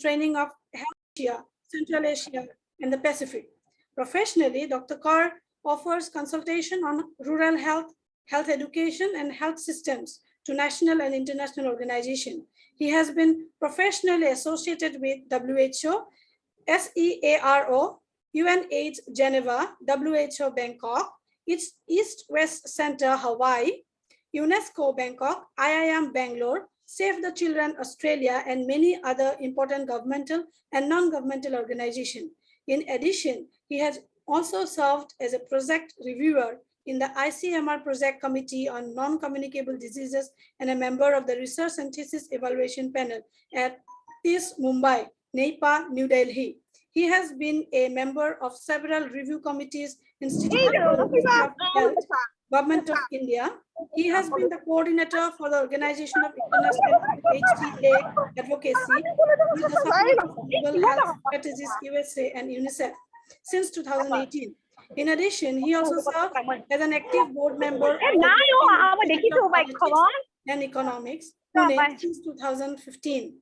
training of Asia, Central Asia, and the Pacific. Professionally, Dr. Kaur offers consultation on rural health, health education, and health systems to national and international organizations. He has been professionally associated with WHO, SEARO, UNAIDS Geneva, WHO Bangkok, East-West Center Hawaii, UNESCO Bangkok, IIM Bangalore, Save the Children Australia, and many other important governmental and non-governmental organizations. In addition, he has also served as a project reviewer in the ICMR Project Committee on Non-Communicable Diseases and a member of the Research and Thesis Evaluation Panel at TIS Mumbai, NEPA, New Delhi. He has been a member of several review committees, Institute of Health, Government of India. He has been the coordinator for the Organization of International HTA Advocacy with the support of Global Health Strategies USA and UNICEF since 2018. In addition, he also served as an active board member of the Institute of Politics and Economics since 2015.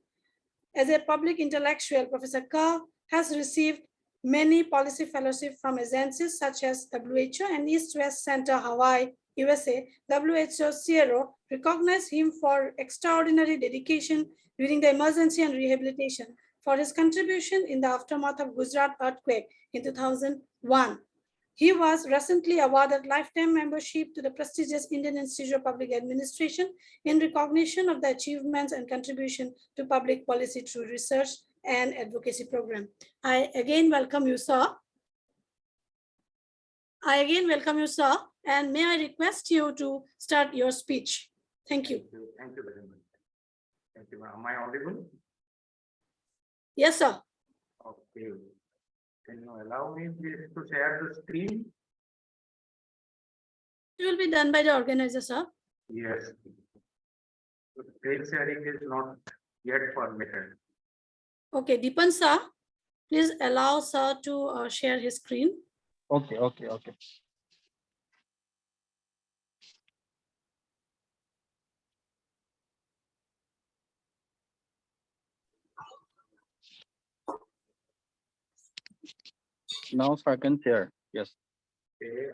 As a public intellectual, Professor Kaur has received many policy fellowships from agencies such as WHO and East-West Center Hawaii, USA. WHO CRO recognized him for extraordinary dedication during the emergency and rehabilitation for his contribution in the aftermath of Gujarat earthquake in 2001. He was recently awarded lifetime membership to the prestigious Indian Institute of Public Administration in recognition of the achievements and contribution to public policy through research and advocacy program. I again welcome you, sir. And may I request you to start your speech? Thank you. Thank you very much. Thank you. Am I audible? Yes, sir. Okay. Can you allow me please to share the screen? It will be done by the organizer, sir. Yes. The screen sharing is not yet permitted. Okay, Deepan sir, please allow sir to share his screen. Okay. Now I can share. Yes. Okay.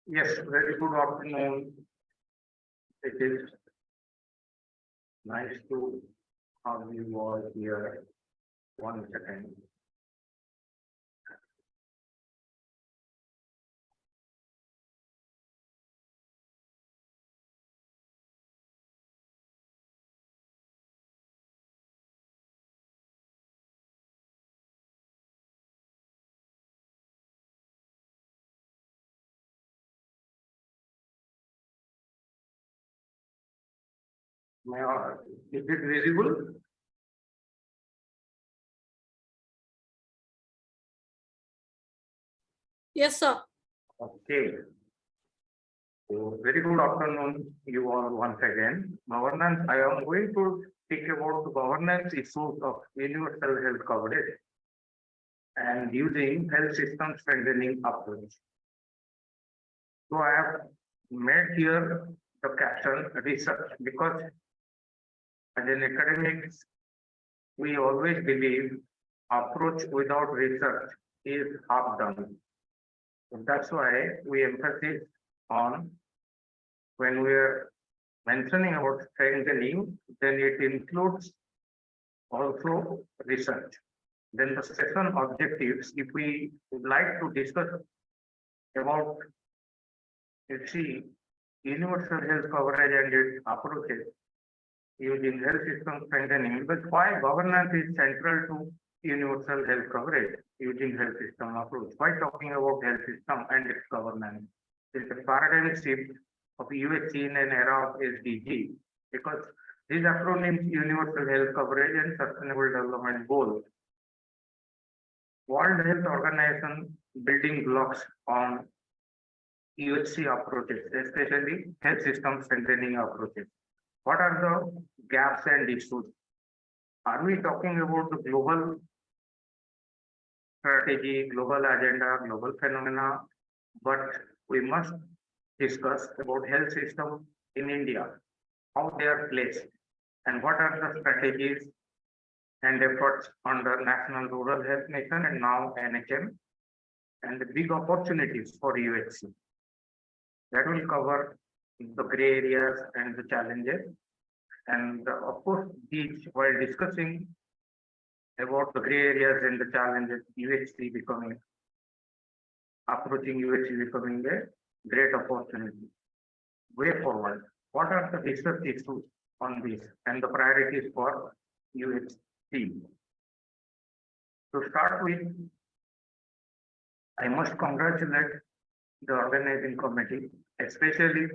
Yes, very good afternoon. It is nice to have you all here. 1 second. Is it visible? Yes, sir. Okay. So very good afternoon, you all once again. Governance, I am going to speak about the governance issues of universal health coverage and using health system strengthening approach. So I have made here the caption research because as an academics, we always believe approach without research is half done. So that's why we emphasize on when we are mentioning about strengthening, then it includes also research. Then the session objectives, if we would like to discuss about, let's see, universal health coverage and its approaches using health system strengthening, but why governance is central to universal health coverage using health system approach. Why talking about health system and its governance? It's a paradigm shift of UHC in an era of SDG, because these acronyms, universal health coverage and sustainable development goals, World Health Organization building blocks on UHC approaches, especially health system strengthening approaches. What are the gaps and issues? Are we talking about the global strategy, global agenda, global phenomena? But we must discuss about health system in India, how they are placed, and what are the strategies and efforts under National Rural Health Mission and now NHM, and the big opportunities for UHC. That will cover the gray areas and the challenges. And of course, these while discussing about the gray areas and the challenges, approaching UHC becoming a great opportunity. Way forward, what are the research issues on this and the priorities for UHC? To start with, I must congratulate the organizing committee, especially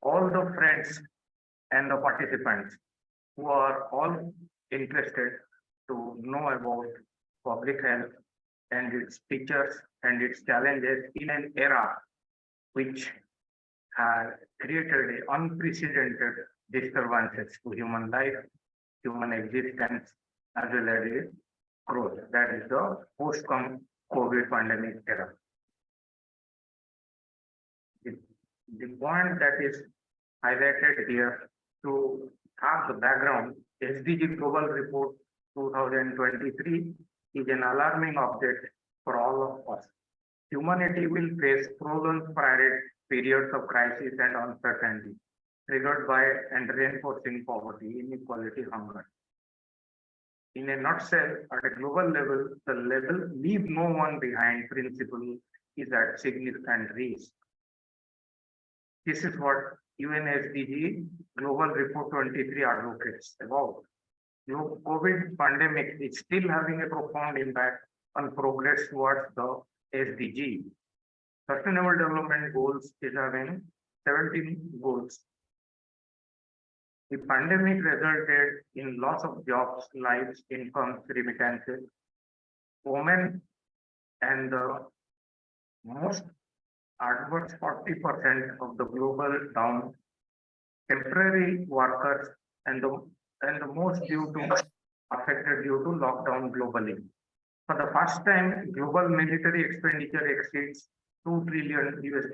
all the friends and the participants who are all interested to know about public health and its features and its challenges in an era which has created unprecedented disturbances to human life, human existence, as well as its growth. That is the post-COVID pandemic era. The point that is highlighted here to have the background, SDG Global Report 2023 is an alarming update for all of us. Humanity will face prolonged periods of crisis and uncertainty, triggered by and reinforcing poverty, inequality, hunger. In a nutshell, at a global level, the leave no one behind principle is at significant risk. This is what UNSDG Global Report 23 advocates about. COVID pandemic is still having a profound impact on progress towards the SDG. Sustainable Development Goals is having 17 goals. The pandemic resulted in loss of jobs, lives, incomes, remittances. Women and the most adverse 40% of the global down, temporary workers and the most affected due to lockdown globally. For the first time, global military expenditure exceeds $2 trillion US.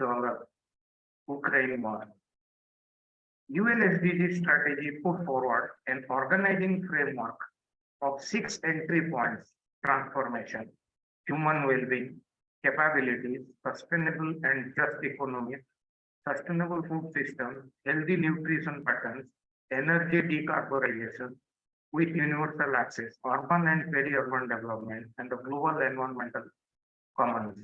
Ukraine war. UNSDG strategy put forward an organizing framework of 6 entry points: transformation, human well-being, capabilities, sustainable and just economy, sustainable food system, healthy nutrition patterns, energy decarbonization with universal access, urban and peri-urban development, and the global environmental commons.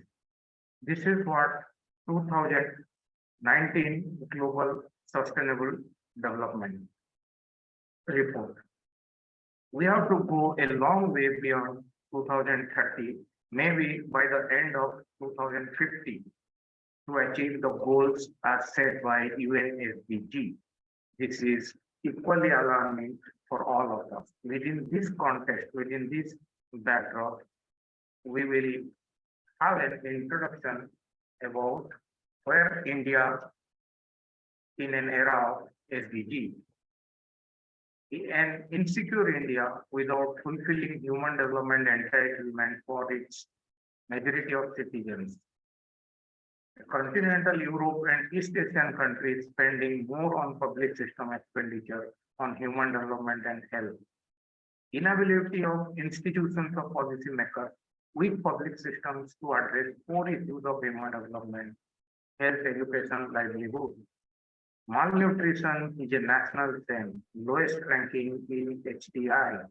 This is what 2019 Global Sustainable Development Report. We have to go a long way beyond 2030, maybe by the end of 2050, to achieve the goals as set by UNSDG. This is equally alarming for all of us. Within this context, within this backdrop, we will have an introduction about where India in an era of SDG. An insecure India without fulfilling human development entitlement for its majority of citizens. Continental Europe and East Asian countries spending more on public system expenditure on human development and health. Inability of institutions of policymakers with public systems to address 4 issues of human development: health, education, livelihood. Malnutrition is a national shame, lowest ranking in HDI.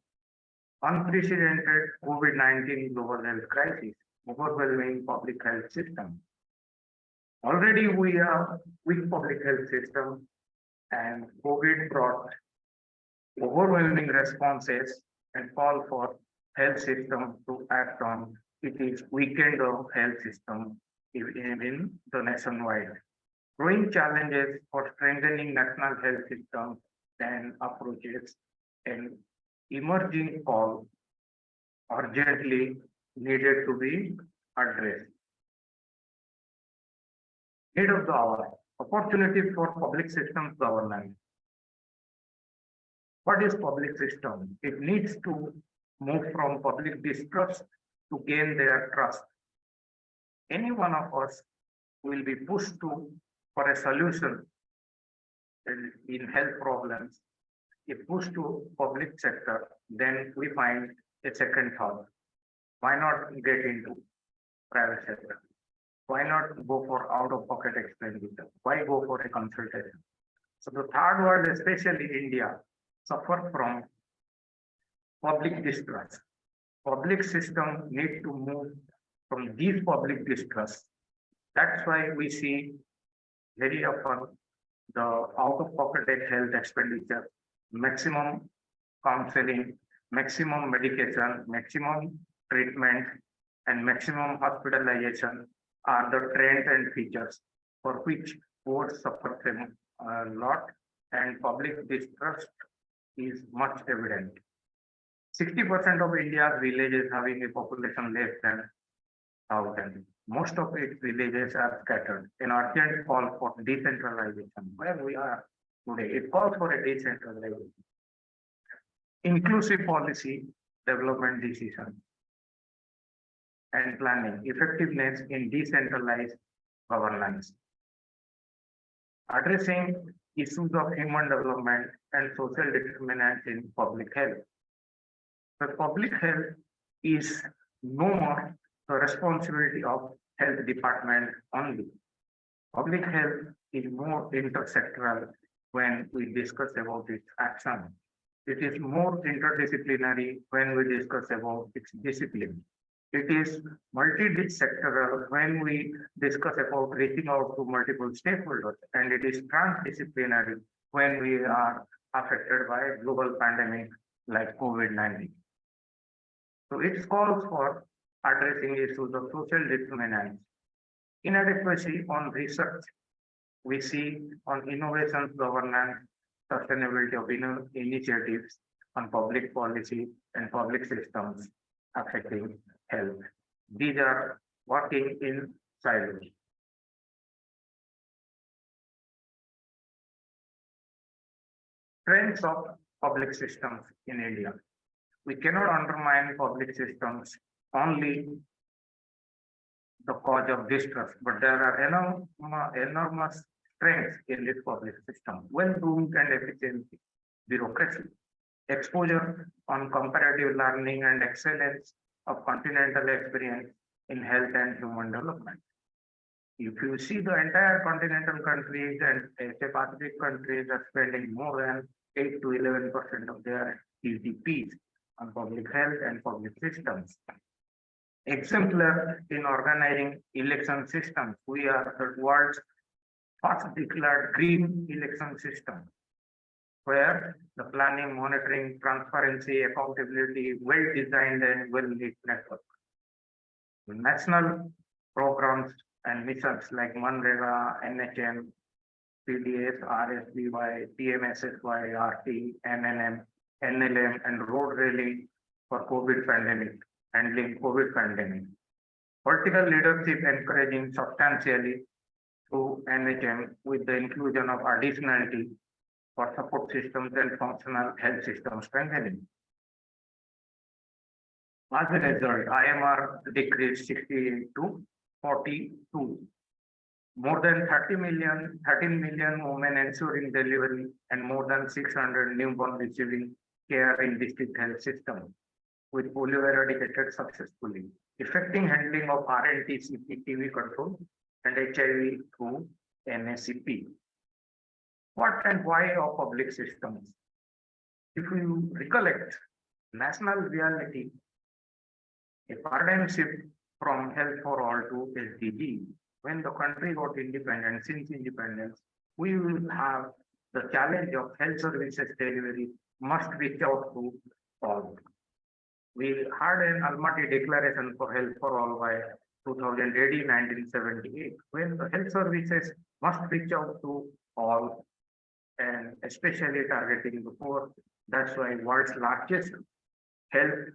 Unprecedented COVID-19 global health crisis, overwhelming public health system. Already we are weak public health system, and COVID brought overwhelming responses and call for health system to act on. It is weakened of health system in the nationwide. Growing challenges for strengthening national health systems and approaches, and emerging call urgently needed to be addressed. Need of the hour, opportunities for public systems governance. What is public system? It needs to move from public distrust to gain their trust. Any one of us will be pushed to for a solution in health problems. If pushed to public sector, then we find a second thought. Why not get into private sector? Why not go for out-of-pocket expenditure? Why go for a consultation? So the third world, especially India, suffer from public distrust. Public system need to move from these public distrust. That's why we see very often the out-of-pocket health expenditure, maximum counseling, maximum medication, maximum treatment, and maximum hospitalization are the trends and features for which boards suffer from a lot, and public distrust is much evident. 60% of India's villages having a population less than 1,000. Most of its villages are scattered. An urgent call for decentralization. Where we are today, it calls for a decentralization. Inclusive policy, development decision, and planning, effectiveness in decentralized governance. Addressing issues of human development and social determinants in public health. The public health is no more the responsibility of health department only. Public health is more intersectoral when we discuss about its action. It is more interdisciplinary when we discuss about its discipline. It is multidisectoral when we discuss about reaching out to multiple stakeholders, and it is transdisciplinary when we are affected by a global pandemic like COVID-19. So it calls for addressing issues of social determinants, inadequacy on research, we see on innovations, governance, sustainability of initiatives on public policy and public systems affecting health. These are working in silos. Trends of public systems in India. We cannot undermine public systems only the cause of distrust, but there are enormous strengths in this public system. Well-groomed and efficiency, bureaucracy, exposure on comparative learning and excellence of continental experience in health and human development. If you see the entire continental countries and Asia Pacific countries are spending more than 8 to 11% of their GDPs on public health and public systems. Exemplar in organizing election systems. We are the world's first declared green election system, where the planning, monitoring, transparency, accountability, well-designed and well-lit network. National programs and missions like MNREGA, NHM, PDS, RSBY, TMSSY, RT, NNM, NLM, and road railing for COVID pandemic, handling COVID pandemic. Political leadership encouraging substantially through NHM with the inclusion of additionality for support systems and functional health systems strengthening. As a result, IMR decreased 68 to 42. More than 13 million women ensuring delivery and more than 600 newborn receiving care in district health system with polio eradicated successfully. Effective handling of RNT, CPTV control and HIV through NACP. What and why of public systems? If you recollect, national reality, a paradigm shift from health for all to SDG. When the country got independent, since independence, we will have the challenge of health services delivery must reach out to all. We had an Almaty Declaration for Health for All by 1978, when the health services must reach out to all and especially targeting the poor. That's why world's largest health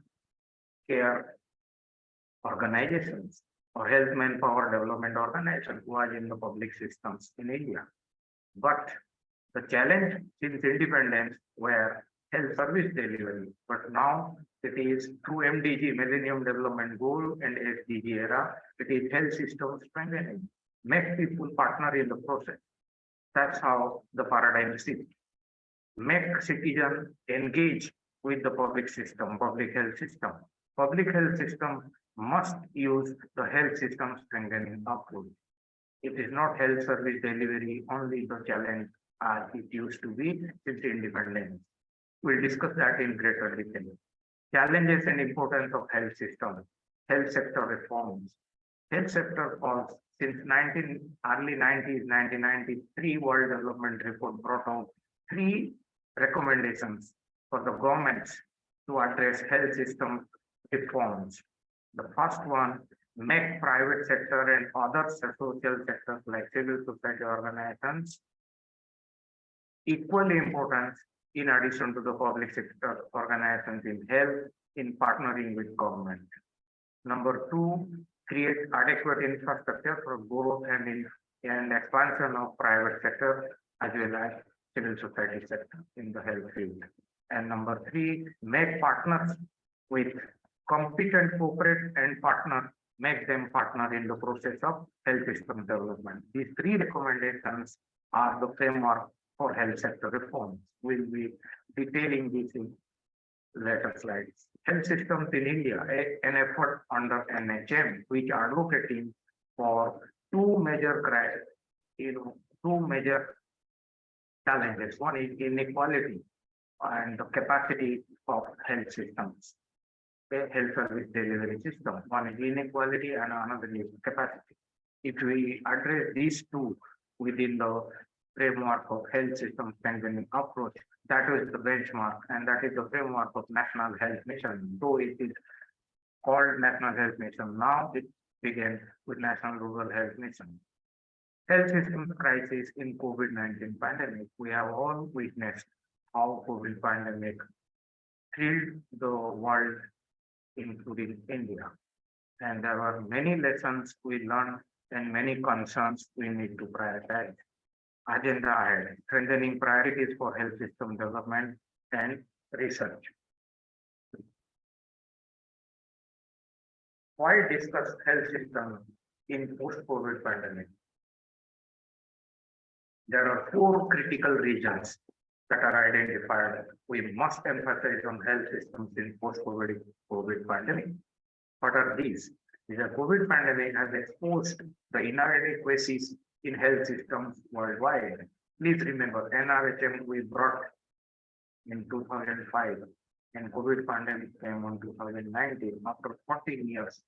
care organizations or health manpower development organizations who are in the public systems in India. But the challenge since independence were health service delivery, but now it is through MDG, Millennium Development Goal, and SDG era, it is health system strengthening, make people partner in the process. That's how the paradigm shifts. Make citizens engage with the public system, public health system. Public health system must use the health system strengthening approach. It is not health service delivery only the challenge as it used to be since independence. We'll discuss that in greater detail. Challenges and importance of health system, health sector reforms. Health sector calls since early 90s, 1993 World Development Report brought out 3 recommendations for the governments to address health system reforms. The first one, make private sector and other social sectors like civil society organizations equally important in addition to the public sector organizations in health in partnering with government. Number 2, create adequate infrastructure for growth and expansion of private sector as well as civil society sector in the health field. And number 3, make partners with competent corporate and partner, make them partner in the process of health system development. These 3 recommendations are the framework for health sector reforms. We'll be detailing this in later slides. Health systems in India, an effort under NHM, which advocating for 2 major challenges. One is inequality and the capacity of health systems, the health service delivery system. One is inequality and another is capacity. If we address these 2 within the framework of health system strengthening approach, that is the benchmark and that is the framework of National Health Mission. Though it is called National Health Mission, now it began with National Rural Health Mission. Health system crisis in COVID-19 pandemic. We have all witnessed how COVID pandemic thrilled the world, including India. And there were many lessons we learned and many concerns we need to prioritize. Agenda ahead, strengthening priorities for health system development and research. Why discuss health system in post-COVID pandemic? There are 4 critical regions that are identified. We must emphasize on health systems in post-COVID pandemic. What are these? The COVID pandemic has exposed the inadequacies in health systems worldwide. Please remember, NRHM we brought in 2005 and COVID pandemic came in 2019. After 14 years,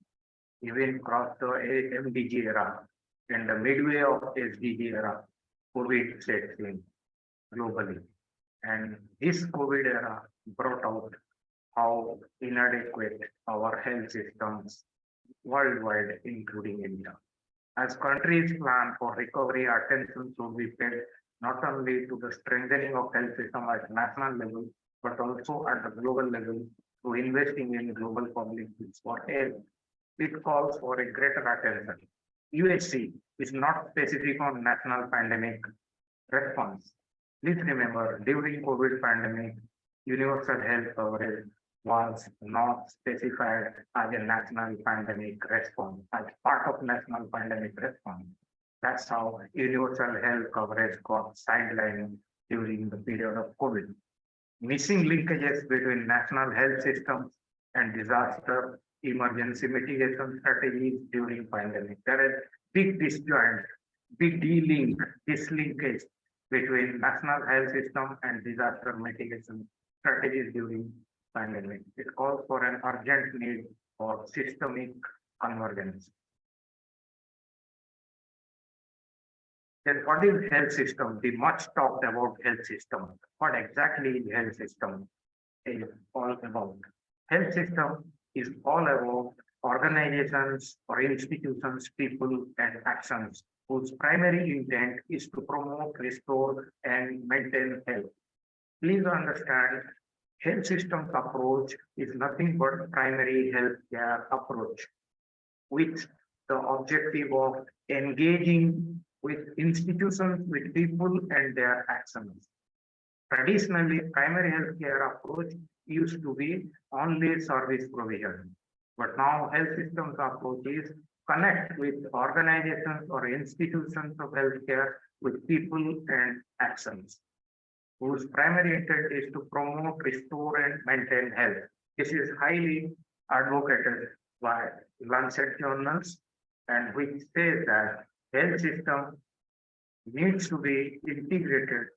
even crossed the MDG era and the midway of SDG era, COVID sets in globally. And this COVID era brought out how inadequate our health systems worldwide, including India. As countries plan for recovery, attention should be paid not only to the strengthening of health system at national level, but also at the global level through investing in global public goods for health. It calls for a greater attention. UHC is not specific on national pandemic response. Please remember, during COVID pandemic, universal health coverage was not specified as a national pandemic response, as part of national pandemic response. That's how universal health coverage got sidelined during the period of COVID. Missing linkages between national health systems and disaster emergency mitigation strategies during pandemic. There is big disjoint, big dislinkage between national health system and disaster mitigation strategies during pandemic. It calls for an urgent need for systemic convergence. Then what is health system? The much talked about health system. What exactly is health system is all about? Health system is all about organizations or institutions, people and actions whose primary intent is to promote, restore and maintain health. Please understand health systems approach is nothing but primary health care approach with the objective of engaging with institutions, with people and their actions. Traditionally, primary health care approach used to be only service provision. But now health systems approach is connect with organizations or institutions of healthcare with people and actions, whose primary intent is to promote, restore, and maintain health. This is highly advocated by Lancet journals, and which says that health system needs to be integrated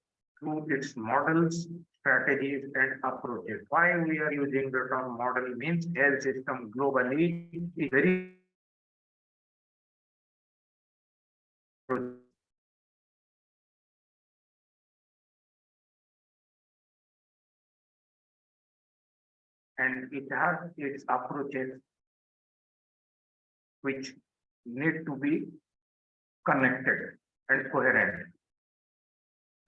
through its models, strategies, and approaches. Why we are using the term model means health system globally is very and it has its approaches which need to be connected and coherent.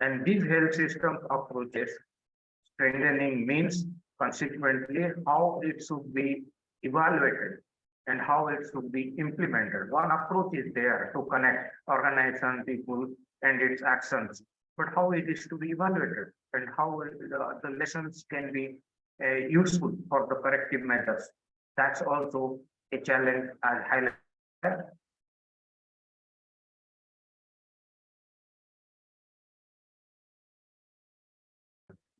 And these health system approaches strengthening means consequently how it should be evaluated and how it should be implemented. One approach is there to connect organization, people, and its actions, but how it is to be evaluated and how the lessons can be useful for the corrective measures. That's also a challenge as highlighted.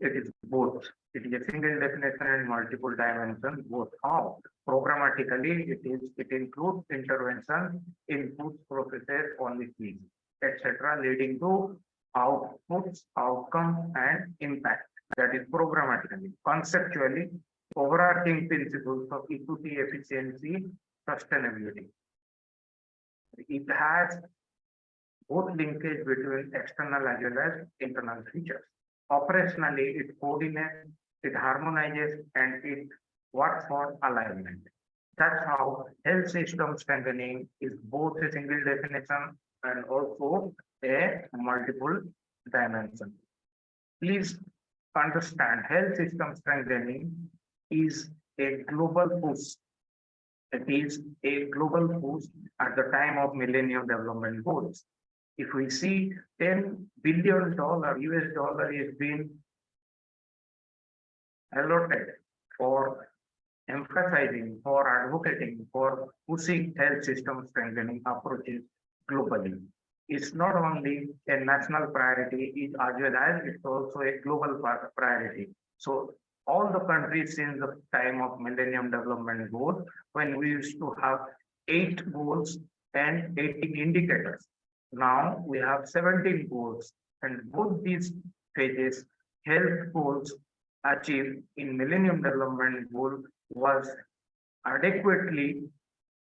It is both. It is a single definition and multiple dimensions, both how programmatically it includes intervention, inputs, processes, policies, etc., leading to outputs, outcome, and impact. That is programmatically. Conceptually, overarching principles of equity, efficiency, sustainability. It has both linkage between external as well as internal features. Operationally, it coordinates, it harmonizes, and it works for alignment. That's how health system strengthening is both a single definition and also a multiple dimension. Please understand health system strengthening is a global push. It is a global push at the time of Millennium Development Goals. If we see $10 billion US dollar is being allotted for emphasizing, for advocating, for pushing health system strengthening approaches globally. It's not only a national priority, as well as it's also a global priority. So all the countries since the time of Millennium Development Goals, when we used to have 8 goals and 18 indicators. Now we have 17 goals, and both these phases, health goals achieved in Millennium Development Goal was adequately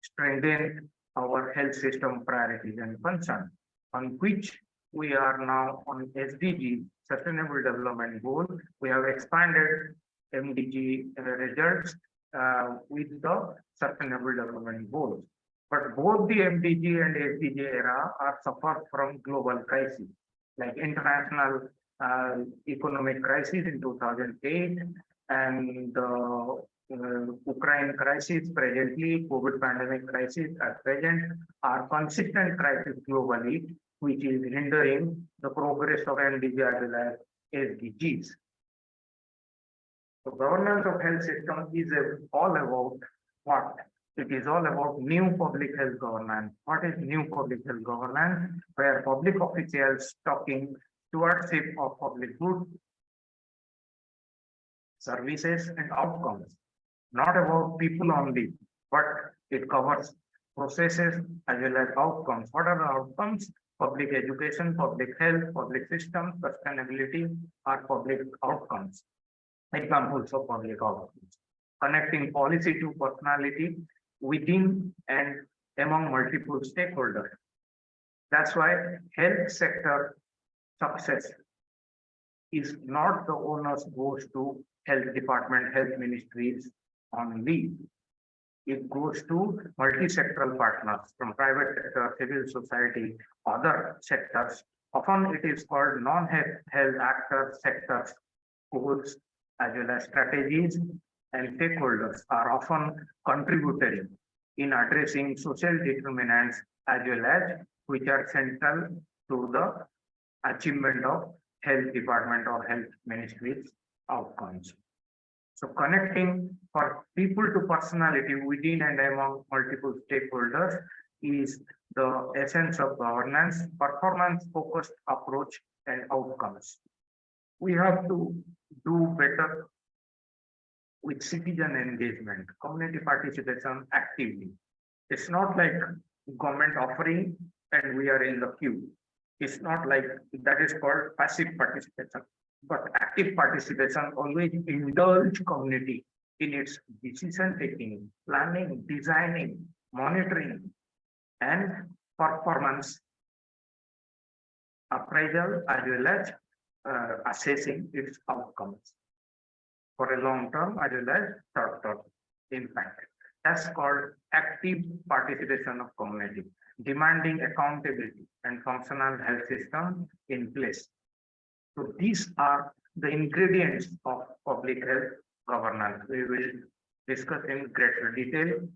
strengthened our health system priorities and concerns, on which we are now on SDG, Sustainable Development Goal. We have expanded MDG results with the Sustainable Development Goals. But both the MDG and SDG era are suffered from global crises, like international economic crisis in 2008 and the Ukraine crisis presently, COVID pandemic crisis at present are consistent crises globally, which is hindering the progress of MDG as well as SDGs. So governance of health system is all about what? It is all about new public health governance. What is new public health governance? Where public officials talking stewardship of public goods, services, and outcomes. Not about people only, but it covers processes as well as outcomes. What are the outcomes? Public education, public health, public systems, sustainability are public outcomes. Examples of public outcomes. Connecting policy to personality within and among multiple stakeholders. That's why health sector success is not the onus goes to health department, health ministries only. It goes to multi-sectoral partners from private sector, civil society, other sectors. Often it is called non-health actors sectors, whose as well as strategies and stakeholders are often contributory in addressing social determinants as well as which are central to the achievement of health department or health ministry's outcomes. So connecting for people to personality within and among multiple stakeholders is the essence of governance, performance focused approach and outcomes. We have to do better with citizen engagement, community participation actively. It's not like government offering and we are in the queue. It's not like that is called passive participation, but active participation always indulge community in its decision taking, planning, designing, monitoring, and performance appraisal as well as assessing its outcomes for a long term as well as short term impact. That's called active participation of community, demanding accountability and functional health system in place. So these are the ingredients of public health governance. We will discuss in greater detail.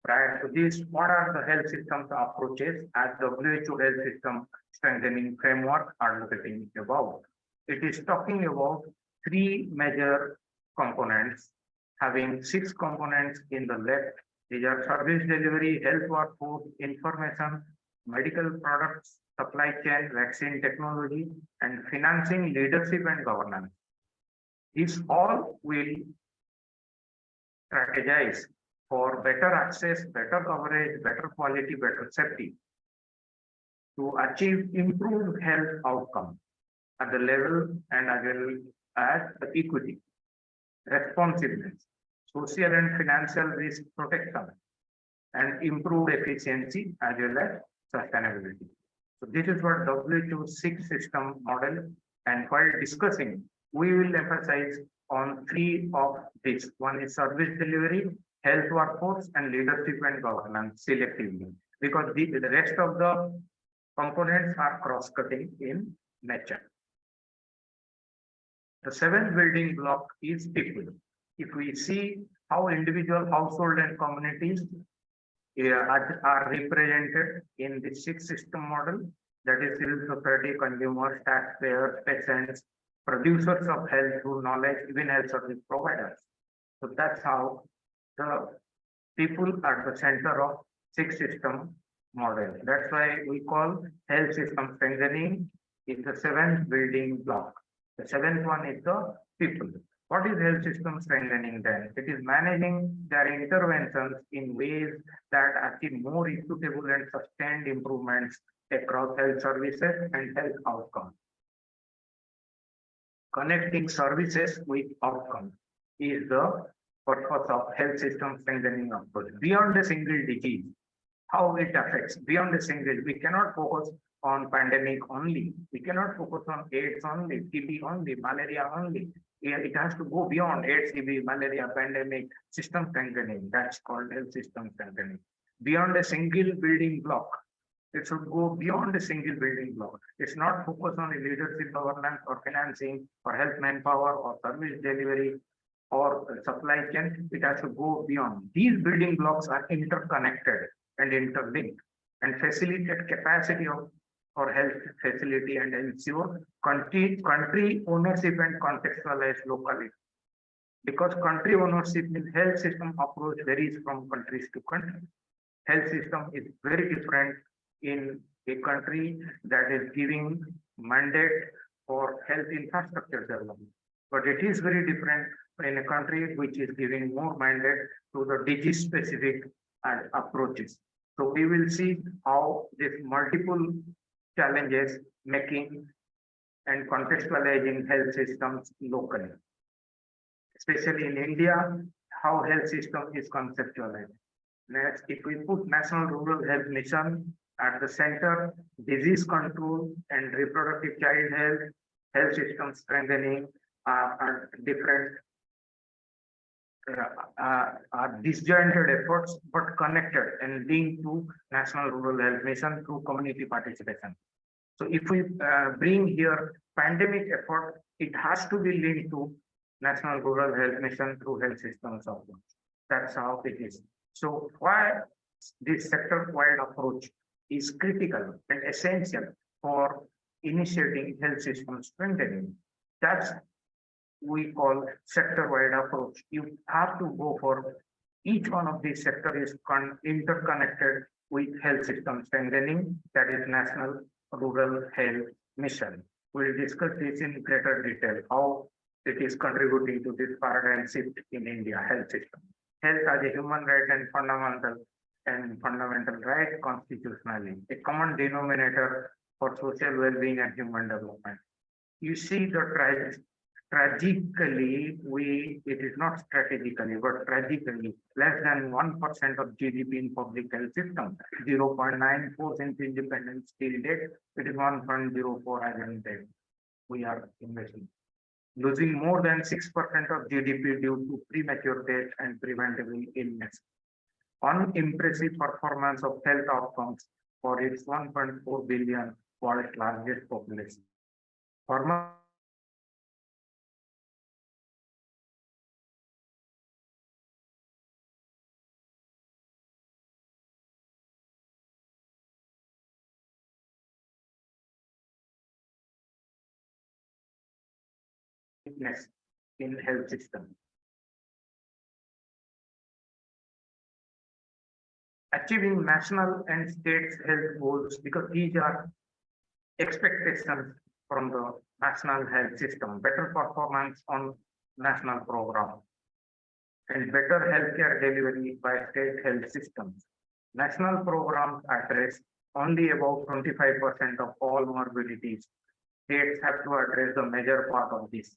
Prior to this, what are the health systems approaches as WHO health system strengthening framework are looking about? It is talking about three major components, having 6 components in the left. These are service delivery, health workforce, information, medical products, supply chain, vaccine technology, and financing, leadership, and governance. These all will strategize for better access, better coverage, better quality, better safety to achieve improved health outcome at the level and as well as the equity, responsiveness, social and financial risk protection, and improved efficiency as well as sustainability. So this is what WHO 6 system model, and while discussing, we will emphasize on 3 of these. One is service delivery, health workforce, and leadership and governance selectively, because the rest of the components are cross-cutting in nature. The 7th building block is people. If we see how individual, household, and communities are represented in the 6 system model, that is civil society, consumers, taxpayers, patients, producers of health through knowledge, even health service providers. So that's how the people are the center of 6 system model. That's why we call health system strengthening is the 7th building block. The 7th one is the people. What is health system strengthening then? It is managing their interventions in ways that achieve more equitable and sustained improvements across health services and health outcomes. Connecting services with outcomes is the purpose of health system strengthening approach. Beyond a single disease, how it affects, beyond a single, we cannot focus on pandemic only. We cannot focus on AIDS only, TB only, malaria only. It has to go beyond AIDS, TB, malaria, pandemic, system strengthening. That's called health system strengthening. Beyond a single building block, it should go beyond a single building block. It's not focused on leadership, governance, or financing, or health manpower, or service delivery, or supply chain. It has to go beyond. These building blocks are interconnected and interlinked and facilitate capacity of for health facility and ensure country ownership and contextualized locally. Because country ownership in health system approach varies from countries to country. Health system is very different in a country that is giving mandate for health infrastructure development. But it is very different in a country which is giving more mandate to the disease specific approaches. So we will see how this multiple challenges making and contextualizing health systems locally. Especially in India, how health system is conceptualized. Next, if we put National Rural Health Mission at the center, disease control and reproductive child health, health system strengthening are different, are disjointed efforts, but connected and linked to National Rural Health Mission through community participation. So if we bring here pandemic effort, it has to be linked to National Rural Health Mission through health systems approach. That's how it is. So why this sector-wide approach is critical and essential for initiating health system strengthening. That's we call sector-wide approach. You have to go for each one of these sectors is interconnected with health system strengthening, that is National Rural Health Mission. We'll discuss this in greater detail, how it is contributing to this paradigm shift in India health system. Health as a human right and fundamental right constitutionally, a common denominator for social well-being and human development. You see the tragically, it is not strategically, but tragically, less than 1% of GDP in public health system, 0.94 since independence till date, it is 1.04 as in date. We are investing. Losing more than 6% of GDP due to premature death and preventable illness. Unimpressive performance of health outcomes for its 1.4 billion world's largest population. Former weakness in health system. Achieving national and state health goals, because these are expectations from the national health system, better performance on national program and better healthcare delivery by state health systems. National programs address only about 25% of all morbidities. States have to address the major part of this.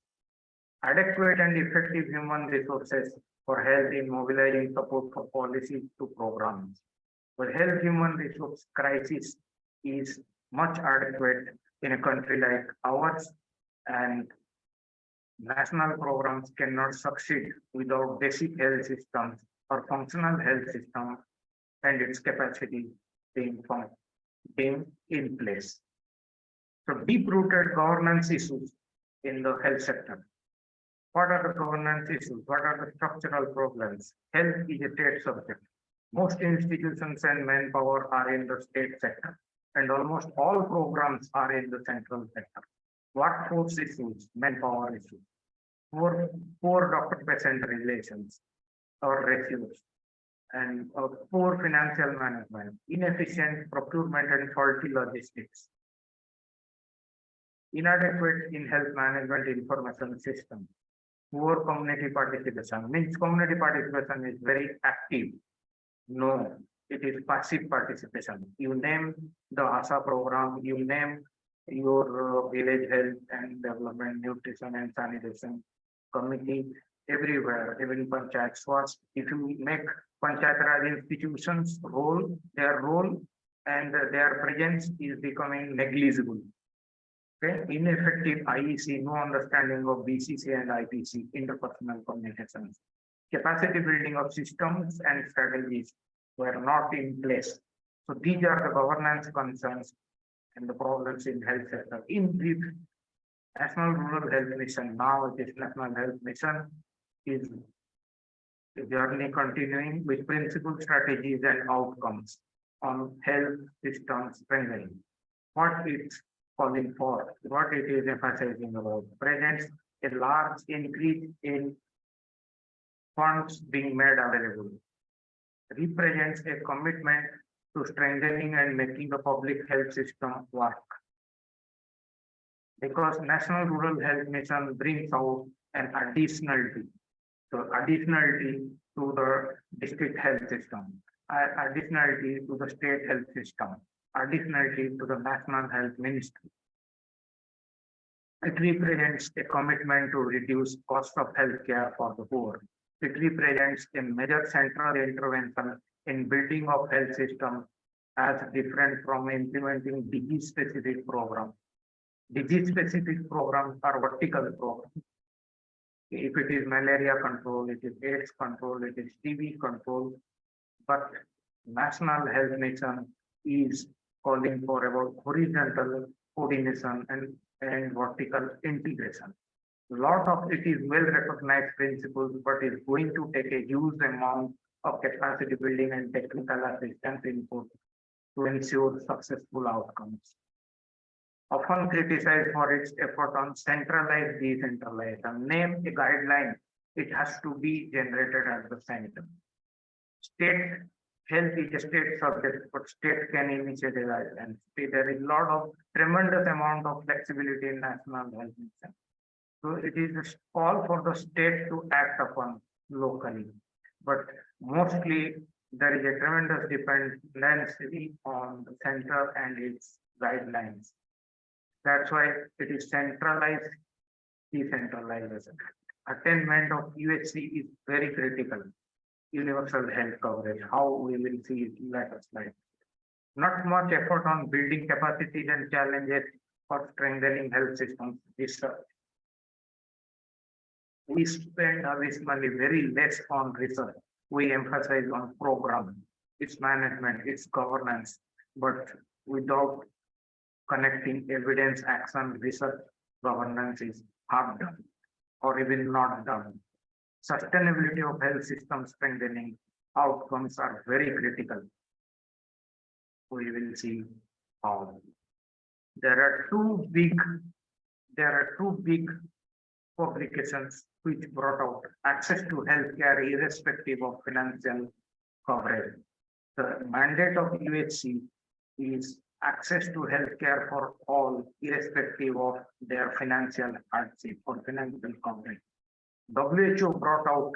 Adequate and effective human resources for health in mobilizing support for policies to programs. The health human resource crisis is much adequate in a country like ours, and national programs cannot succeed without basic health systems or functional health system and its capacity being in place. So deep-rooted governance issues in the health sector. What are the governance issues? What are the structural problems? Health is a state subject. Most institutions and manpower are in the state sector, and almost all programs are in the central sector. Workforce issues, manpower issues, poor doctor-patient relations or ratios, and poor financial management, inefficient procurement and faulty logistics, inadequate in health management information system, poor community participation. Means community participation is very active. No, it is passive participation. You name the ASA program, you name your village health and development, nutrition and sanitation committee, everywhere, even panchayat swas. If you make panchayat raj institutions their role and their presence is becoming negligible. Okay, ineffective IEC, no understanding of BCC and IPC, interpersonal communications. Capacity building of systems and strategies were not in place. So these are the governance concerns and the problems in health sector. In brief, National Rural Health Mission, now it is National Health Mission, is the journey continuing with principal strategies and outcomes on health system strengthening. What it's calling for, what it is emphasizing about, presents a large increase in funds being made available, represents a commitment to strengthening and making the public health system work. Because National Rural Health Mission brings out an additionality. So additionality to the district health system, additionality to the state health system, additionality to the National Health Ministry. It represents a commitment to reduce cost of healthcare for the poor. It represents a major central intervention in building of health system as different from implementing disease-specific programs. Disease-specific programs are vertical programs. If it is malaria control, it is AIDS control, it is TB control, but National Health Mission is calling for about horizontal coordination and vertical integration. Lot of it is well recognized principles, but is going to take a huge amount of capacity building and technical assistance input to ensure successful outcomes. Often criticized for its effort on centralized decentralization. Name a guideline, it has to be generated at the center. State health is a state subject, but state can initiate a guideline. There is a lot of tremendous amount of flexibility in national health mission. So it is a call for the state to act upon locally, but mostly there is a tremendous dependency on the center and its guidelines. That's why it is centralized, decentralization. Attainment of UHC is very critical. Universal health coverage, how we will see it later slide. Not much effort on building capacities and challenges for strengthening health systems research. We spend abysmally very less on research. We emphasize on program, its management, its governance, but without connecting evidence, action, research, governance is half done or even not done. Sustainability of health system strengthening outcomes are very critical. We will see how. There are two big publications which brought out access to healthcare irrespective of financial coverage. The mandate of UHC is access to healthcare for all, irrespective of their financial hardship or financial coverage. WHO brought out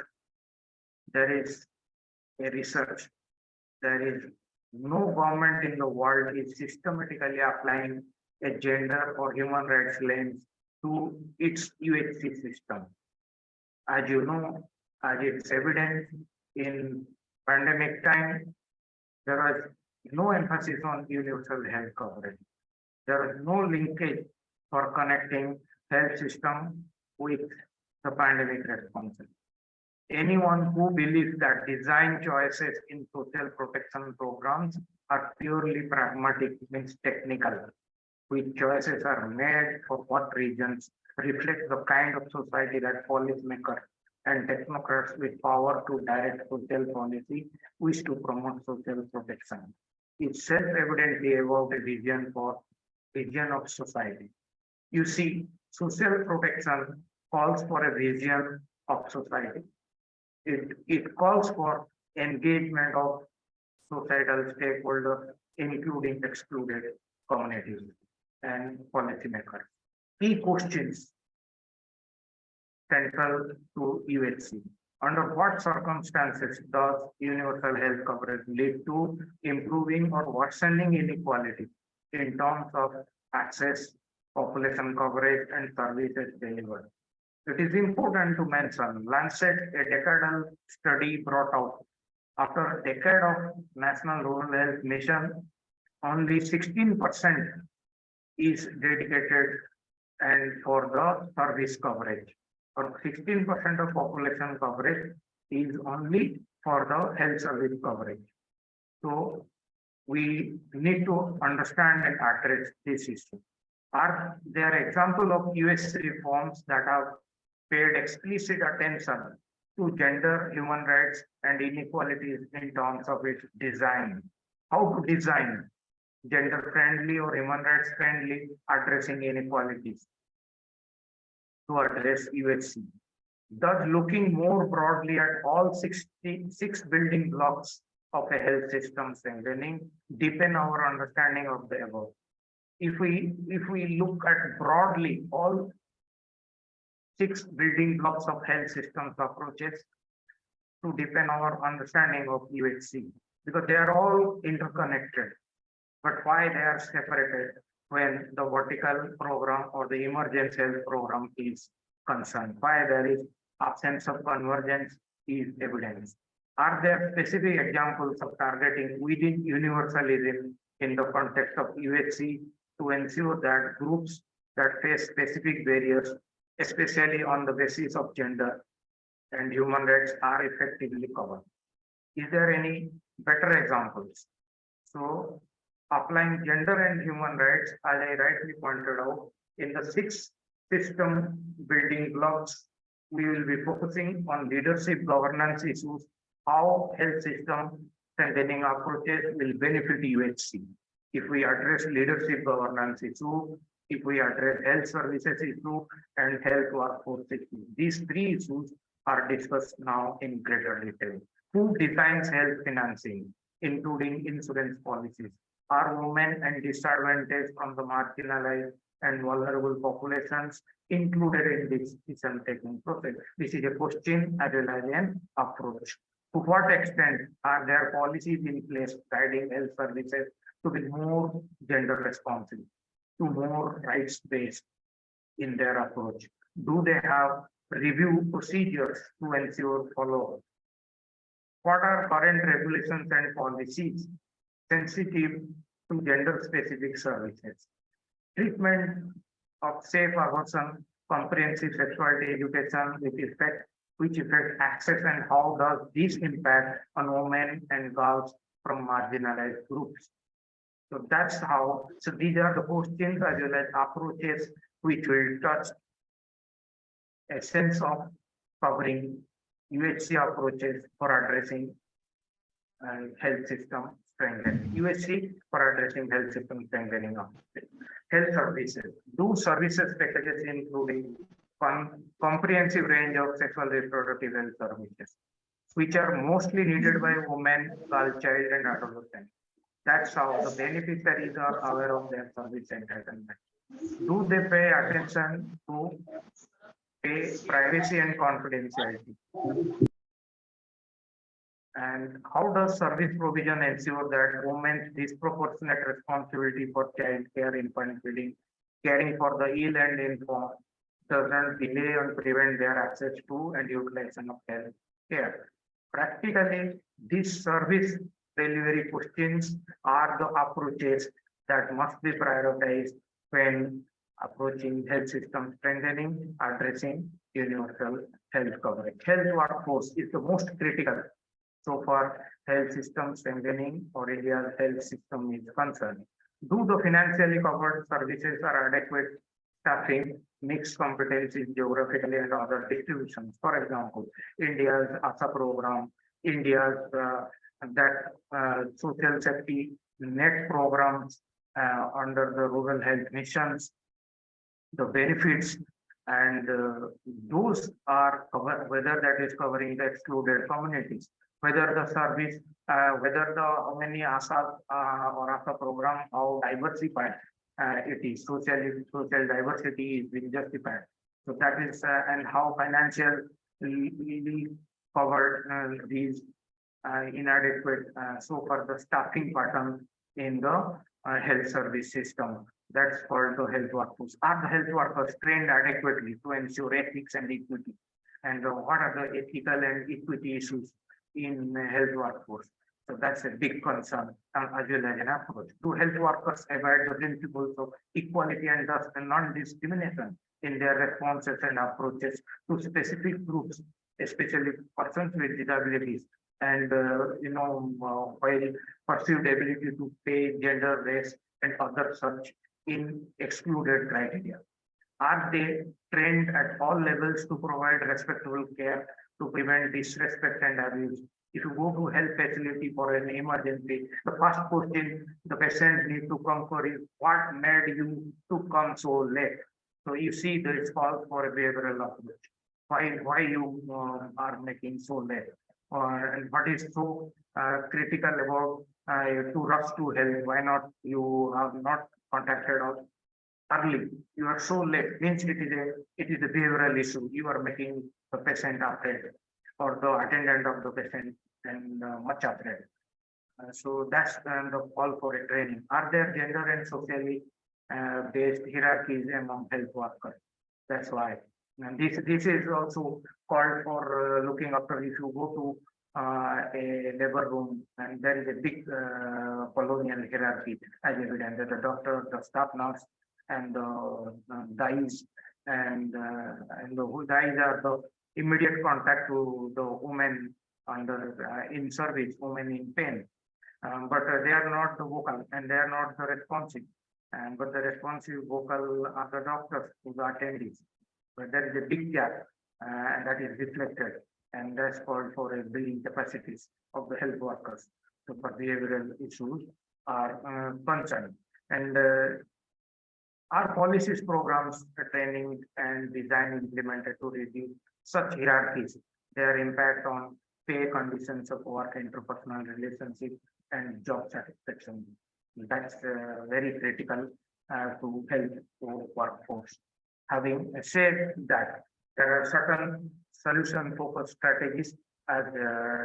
there is a research, there is no government in the world is systematically applying a gender or human rights lens to its UHC system. As you know, as it's evident in pandemic time, there was no emphasis on universal health coverage. There is no linkage for connecting health system with the pandemic response. Anyone who believes that design choices in social protection programs are purely pragmatic means technical, which choices are made for what reasons reflect the kind of society that policymakers and technocrats with power to direct social policy wish to promote social protection. It's self-evidently about a vision of society. You see, social protection calls for a vision of society. It calls for engagement of societal stakeholders, including excluded communities and policymakers. Key questions central to UHC. Under what circumstances does universal health coverage lead to improving or worsening inequality in terms of access, population coverage, and services delivered? It is important to mention Lancet, a decadal study brought out after a decade of National Rural Health Mission, only 16% is dedicated and for the service coverage, or 16% of population coverage is only for the health service coverage. So we need to understand and address this issue. Are there examples of US reforms that have paid explicit attention to gender, human rights, and inequalities in terms of its design? How to design gender friendly or human rights friendly, addressing inequalities to address UHC. Thus, looking more broadly at all 66 building blocks of a health system strengthening, deepen our understanding of the above. If we look at broadly all 6 building blocks of health systems approaches to deepen our understanding of UHC, because they are all interconnected. But why they are separated when the vertical program or the emergence health program is concerned? Why there is absence of convergence is evidence. Are there specific examples of targeting within universalism in the context of UHC to ensure that groups that face specific barriers, especially on the basis of gender and human rights, are effectively covered? Is there any better examples? So, applying gender and human rights, as I rightly pointed out, in the 6 system building blocks. We will be focusing on leadership governance issues, how health system strengthening approaches will benefit UHC. If we address leadership governance issue, if we address health services issue and health workforce issue, these three issues are discussed now in greater detail. Who defines health financing, including insurance policies? Are women and disadvantaged from the marginalized and vulnerable populations included in this decision-taking process? This is a question as well as an approach. To what extent are there policies in place guiding health services to be more gender responsive, to more rights-based in their approach? Do they have review procedures to ensure follow-up? What are current regulations and policies sensitive to gender-specific services? Treatment of safe abortion, comprehensive sexuality education which affect access, and how does this impact on women and girls from marginalized groups? So that's how, so these are the questions as well as approaches which will touch a sense of covering UHC approaches for addressing health system strengthening. UHC for addressing health system strengthening of health services. Do services packages including comprehensive range of sexual reproductive health services, which are mostly needed by women, girl, child, and adolescent. That's how the beneficiaries are aware of their service entitlement. Do they pay attention to privacy and confidentiality? And how does service provision ensure that women's disproportionate responsibility for child care, infant feeding, caring for the ill and infirm doesn't delay or prevent their access to and utilization of health care? Practically, these service delivery questions are the approaches that must be prioritized when approaching health system strengthening, addressing universal health coverage. Health workforce is the most critical so far health system strengthening or India's health system is concerned. Do the financially covered services are adequate staffing, mixed competencies geographically and other distributions? For example, India's ASA program, India's social safety net programs under the rural health missions, the benefits, and those are covered, whether that is covering the excluded communities, whether the service, whether the how many ASA or ASA program, how diversified it is, social diversity is being justified. So that is, and how financially covered these inadequate so far the staffing pattern in the health service system. That's called the health workforce. Are the health workers trained adequately to ensure ethics and equity? And what are the ethical and equity issues in health workforce? So that's a big concern as well as an approach. Do health workers avoid the principles of equality and thus non-discrimination in their responses and approaches to specific groups, especially persons with disabilities, and while perceived ability to pay, gender, race, and other such in excluded criteria? Are they trained at all levels to provide respectful care to prevent disrespect and abuse? If you go to health facility for an emergency, the first question the patient needs to come for is, what made you to come so late? So you see there is call for a behavioral approach. Why you are making so late? And what is so critical about to rush to help? Why not you have not contacted us early? You are so late. Means it is a behavioral issue. You are making the patient afraid, or the attendant of the patient and much afraid. So that's the call for a training. Are there gender and socially based hierarchies among health workers? That's why. And this is also called for looking after. If you go to a labor room and there is a big colonial hierarchy as evident, that the doctor, the staff nurse, and the dyes, and the who dyes are the immediate contact to the women under in service, women in pain, but they are not the vocal and they are not the responsive. And but the responsive vocal are the doctors to the attendees. But there is a big gap and that is reflected, and that's called for a building capacities of the health workers. So for behavioral issues are concerned. And our policies, programs, training, and design implemented to reduce such hierarchies, their impact on pay conditions of work, interpersonal relationships, and job satisfaction. That's very critical to help to workforce. Having said that, there are certain solution-focused strategies as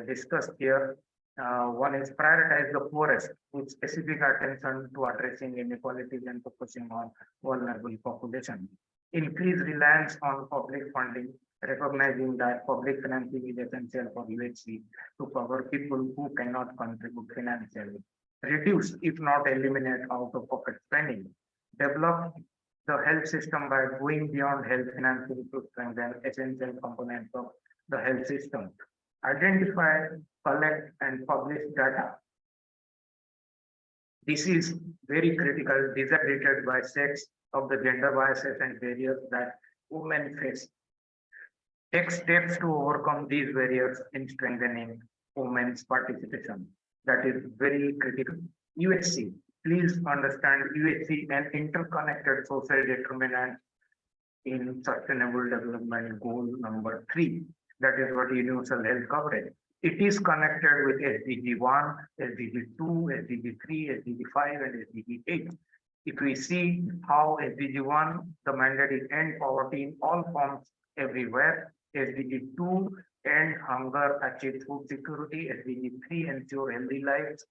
discussed here. One is prioritize the poorest with specific attention to addressing inequalities and focusing on vulnerable population. Increase reliance on public funding, recognizing that public financing is essential for UHC to cover people who cannot contribute financially. Reduce, if not eliminate, out-of-pocket spending. Develop the health system by going beyond health financing to strengthen essential components of the health system. Identify, collect, and publish data. This is very critical, disaggregated by sex of the gender biases and barriers that women face. Take steps to overcome these barriers in strengthening women's participation. That is very critical. UHC, please understand UHC an interconnected social determinant in sustainable development goal number 3. That is what universal health coverage. It is connected with SDG 1, SDG 2, SDG 3, SDG 5, and SDG 8. If we see how SDG 1, the mandate is end poverty in all forms everywhere. SDG 2, end hunger, achieve food security. SDG 3, ensure healthy lives.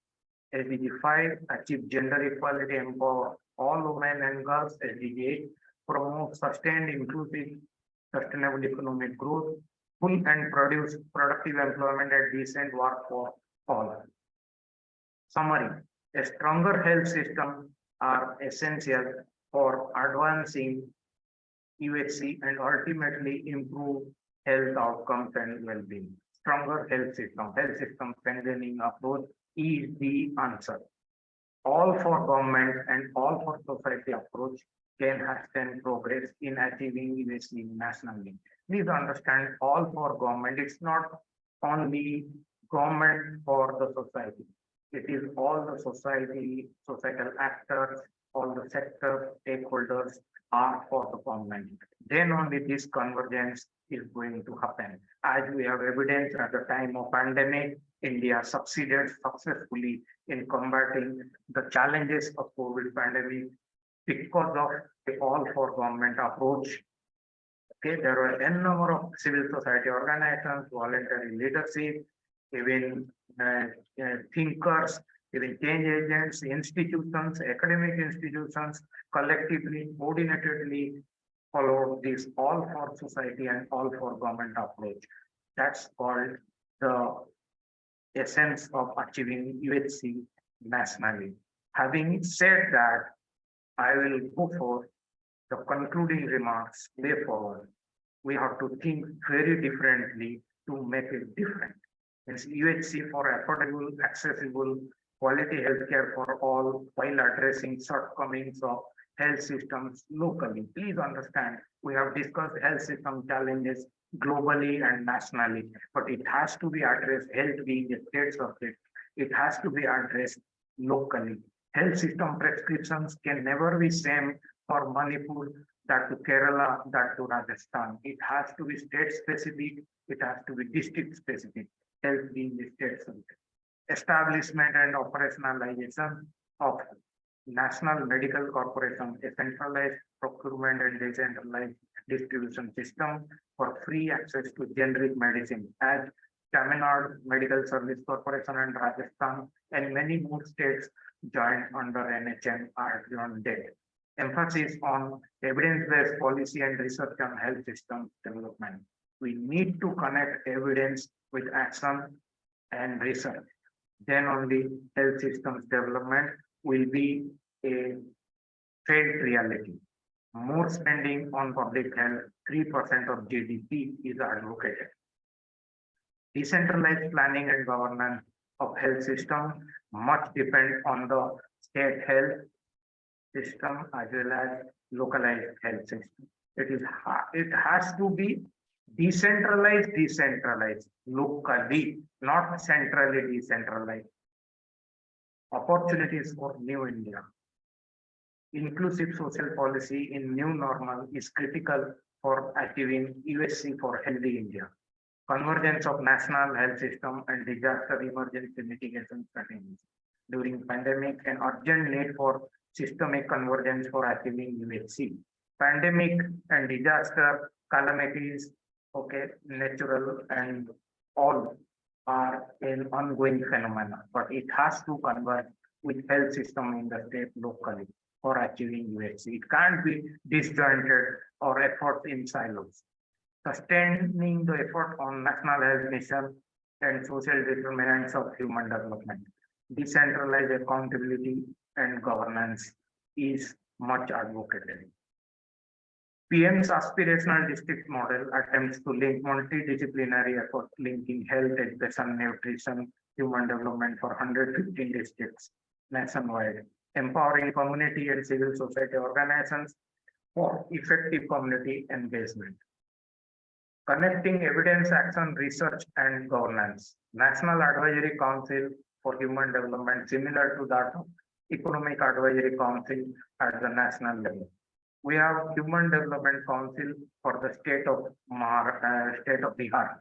SDG 5, achieve gender equality, empower all women and girls. SDG 8, promote sustained, inclusive, sustainable economic growth, full and produce productive employment and decent work for all. Summary, a stronger health system are essential for advancing UHC and ultimately improve health outcomes and well-being. Stronger health system strengthening approach is the answer. All for government and all for society approach can hasten progress in achieving UHC nationally. Please understand, all for government, it's not only government for the society. It is all the society, societal actors, all the sector stakeholders are for the government. Then only this convergence is going to happen. As we have evidence at the time of pandemic, India succeeded successfully in combating the challenges of COVID pandemic because of the all for government approach. Okay, there were a number of civil society organizations, voluntary leadership, even thinkers, even change agents, institutions, academic institutions, collectively, coordinatedly followed this all for society and all for government approach. That's called the essence of achieving UHC nationally. Having said that, I will go for the concluding remarks. Way forward, we have to think very differently to make it different. It's UHC for affordable, accessible, quality healthcare for all while addressing shortcomings of health systems locally. Please understand, we have discussed health system challenges globally and nationally, but it has to be addressed, health being a state subject, it has to be addressed locally. Health system prescriptions can never be same for Manipur, that to Kerala, that to Rajasthan. It has to be state specific, it has to be district specific, health being the state subject. Establishment and operationalization of National Medical Corporation, a centralized procurement and decentralized distribution system for free access to generic medicine, as Tamil Nadu Medical Service Corporation and Rajasthan and many more states joined under NHM are on deck. Emphasis on evidence-based policy and research on health system development. We need to connect evidence with action and research. Then only health systems development will be a felt reality. More spending on public health, 3% of GDP is advocated. Decentralized planning and governance of health system much depend on the state health system as well as localized health system. It has to be decentralized locally, not centrally decentralized. Opportunities for new India. Inclusive social policy in new normal is critical for achieving USC for healthy India. Convergence of national health system and disaster emergency mitigation strategies during pandemic and urgent need for systemic convergence for achieving UHC. Pandemic and disaster calamities, okay, natural and all are an ongoing phenomena, but it has to converge with health system in the state locally for achieving UHC. It can't be disjointed or effort in silos. Sustaining the effort on national health mission and social determinants of human development. Decentralized accountability and governance is much advocated. PM's aspirational district model attempts to link multidisciplinary efforts linking health, education, nutrition, human development for 115 districts nationwide, empowering community and civil society organizations for effective community engagement. Connecting evidence, action, research, and governance. National Advisory Council for Human Development, similar to that of Economic Advisory Council at the national level. We have Human Development Council for the state of Bihar.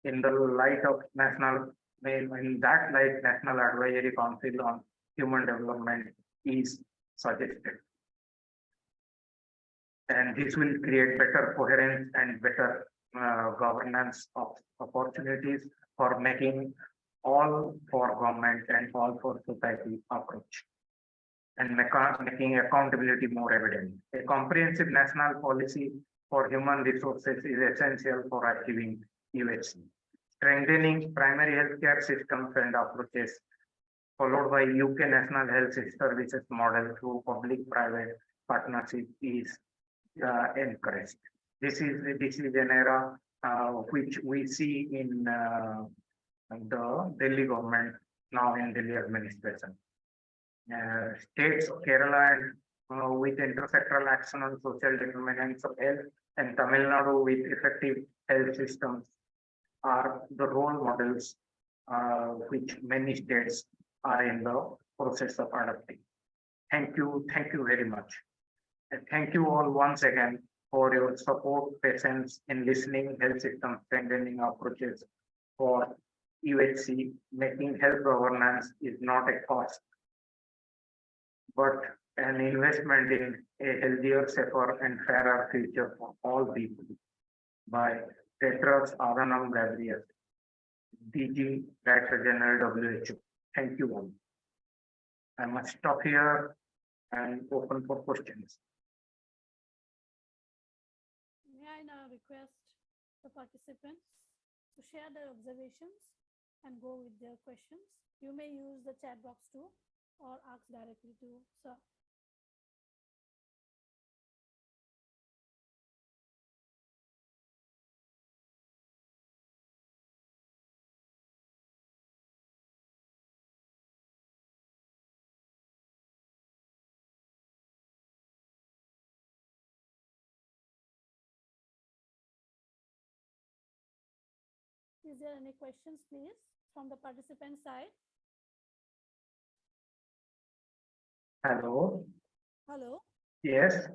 In the light of in that light, National Advisory Council on Human Development is suggested. And this will create better coherence and better governance of opportunities for making all for government and all for society approach and making accountability more evident. A comprehensive national policy for human resources is essential for achieving UHC. Strengthening primary healthcare systems and approaches followed by UK National Health Services model through public-private partnership is encouraged. This is an era which we see in the Delhi government now in Delhi administration. States of Kerala with intersectoral action on social determinants of health and Tamil Nadu with effective health systems are the role models which many states are in the process of adopting. Thank you very much. And thank you all once again for your support, patience in listening, health system strengthening approaches for UHC. Making health governance is not a cost, but an investment in a healthier, safer, and fairer future for all people. By Tetras Aranam Gabriel, DG Director General WHO. Thank you all. I must stop here and open for questions. May I now request the participants to share their observations and go with their questions. You may use the chat box too or ask directly to sir. Is there any questions, please, from the participant side? Hello. Hello. Yes.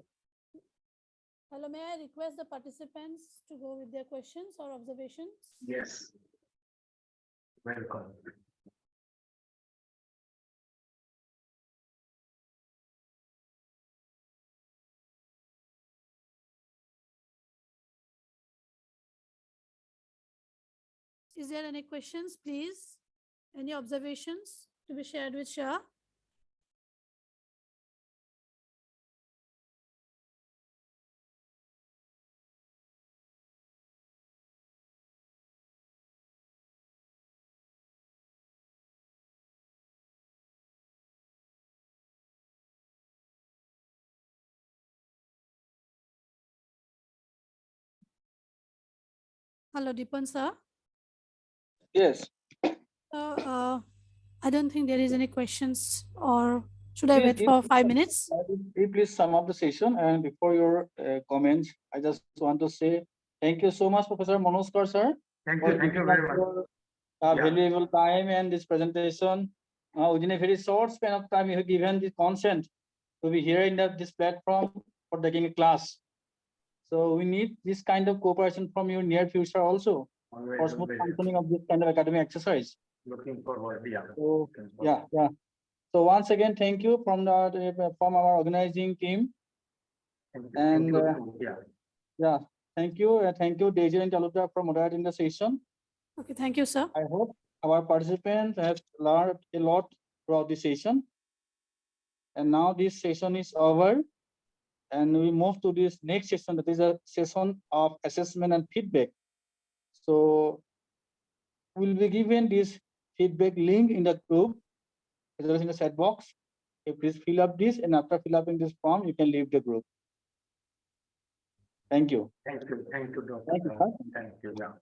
Hello, may I request the participants to go with their questions or observations? Yes. Welcome. Is there any questions, please? Any observations to be shared with Shah? Hello, Dipan sir. Yes. I don't think there is any questions or Should I wait Please, for 5 minutes? please sum up the session, and before your comments, I just want to say thank you so much, Professor Manoj Kar, sir, Thank for you. Thank you giving us very much. your Yeah. valuable time and this presentation. Within a very short span of time, you have given the consent to be here in this platform for taking a class. So we need this kind of cooperation from you in near future also Always, for smooth always. functioning of this kind of academic exercise. Looking forward. Yeah. So Looking forward. yeah. So once again, thank you from our organizing team. Thank you. And Yeah. thank you, Deji and Taluja, for moderating the session. Okay, thank you, sir. I hope our participants have learned a lot throughout the session. And now this session is over, and we move to this next session, that is a session of assessment and feedback. So we'll be given this feedback link in the group, as well as in the chat box. Please fill up this, and after fill up in this form, you can leave the group. Thank you. Thank you. Thank you, Dr. Thank you, sir. Thank you. Yeah.